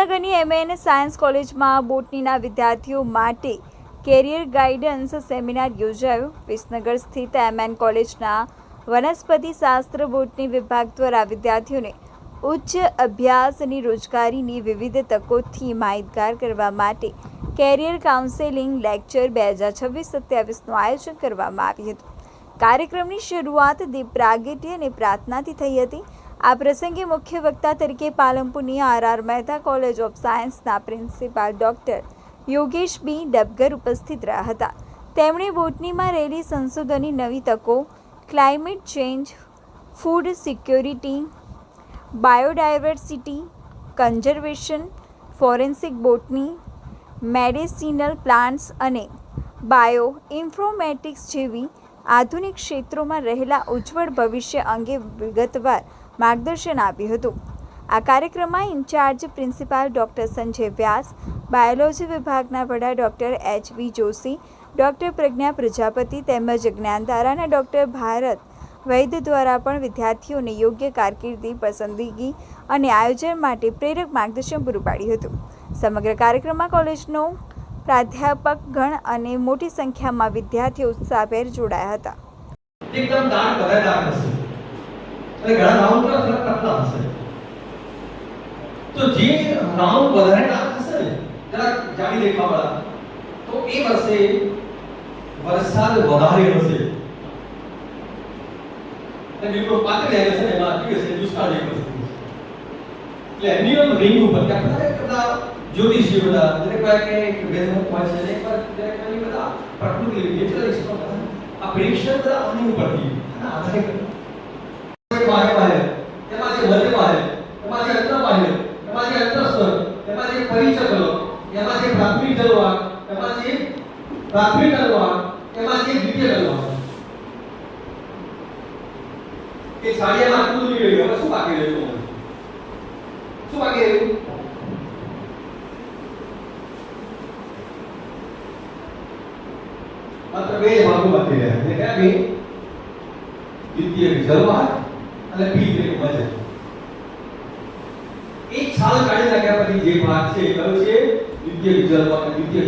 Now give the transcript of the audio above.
વિસનગરની MN science કોલેજમાં બોટનીના વિદ્યાર્થીઓ માટે કેરિયર ગાઈડન્સ સેમિનાર યોજાયો। વિસનગર સ્થિત એમએન કોલેજના વનસ્પતિ શાસ્ત્ર બોટની વિભાગ દ્વારા વિદ્યાર્થીઓને ઉચ્ચ અભ્યાસની રોજગારીની વિવિધ તકોથી માહિતગાર કરવા માટે કેરિયર કાઉન્સેલિંગ લેક્ચર 2026-27નું આયોજન કરવામાં આવ્યું હતું। કાર્યક્રમની શરૂઆત દીપ પ્રાગટ્ય અને પ્રાર્થનાથી થઈ હતી। આ પ્રસંગે મુખ્ય વક્તા તરીકે પાલનપુરની આર મહેતા કોલેજ ઓફ સાયન્સના principal doctor Yogesh B Dabgar ઉપસ્થિત રહ્યા હતા। તેમણે બોટનીમાં રહેલી સંશોધનની નવી તકો, climate change, food security, biodiversity, conservation, forensic botany, medicinal plants અને બાયો ઇન્ફોર્મેટિક્સ જેવી આધુનિક ક્ષેત્રોમાં રહેલા ઉજ્જવળ ભવિષ્ય અંગે વિગતવાર માર્ગદર્શન આપ્યું હતું। આ કાર્યક્રમમાં ઇન્ચાર્જ પ્રિન્સિપાલ ડૉક્ટર સંજય વ્યાસ, બાયોલોજી વિભાગના વડા ડૉક્ટર એચ.વી. જોશી, ડૉક્ટર પ્રજ્ઞા પ્રજાપતિ તેમજ જ્ઞાનધારાના ડૉક્ટર ભારત વૈદ્ય દ્વારા પણ વિદ્યાર્થીઓને યોગ્ય કારકિર્દી પસંદગી અને આયોજન માટે પ્રેરક માર્ગદર્શન પૂરું પાડ્યું હતું। સમગ્ર કાર્યક્રમમાં કોલેજનો પ્રાધ્યાપકગણ અને મોટી સંખ્યામાં વિદ્યાર્થીઓ ઉત્સાહભેર જોડાયા હતા। એકદમ દાંત બધાદાર હશે અને ઘણા રાઉન્ડ પર ફરક પડતા હશે, તો જે રાઉન્ડ વધારે દાંત હશે ને જરા જાડી દેખાવાળા, તો એ વર્ષે વરસાદ વધારે હશે અને બિલકુલ પાતળી હશે ને એમાં કેવી હશે દુષ્કાળ જેવી હશે। એટલે એન્યુઅલ રિંગ ઉપર ત્યાં બધા જ્યોતિષીઓ બધા જેને કહે કે વેદનો હોય છે ને પર જેને બધા પ્રકૃતિ નેચરલિસ્ટ આ પ્રેડિક્શન બધા આની ઉપરથી અને આધારે બાહ્ય બાહ્ય એમાં જે મધ્ય બાહ્ય એમાં જે અંતર બાહ્ય એમાં જે અંતરસ્તર એમાં જે પરિચક્ર એમાં જે પ્રાથમિક જલવાક એમાં જે પ્રાથમિક જલવાક એમાં જે દ્વિતીય જલવાક કે છાડિયામાં આટલું નીકળી ગયું, હવે શું બાકી રહ્યું? શું બાકી રહ્યું? માત્ર બે ભાગો બાકી રહ્યા એટલે કે બે દ્વિતીય જલવાક અને પી એટલે મધ્ય। એક છાલ કાઢી નાખ્યા પછી જે ભાગ છે એ કયો છે? દ્વિતીય જલવાક અને દ્વિતીય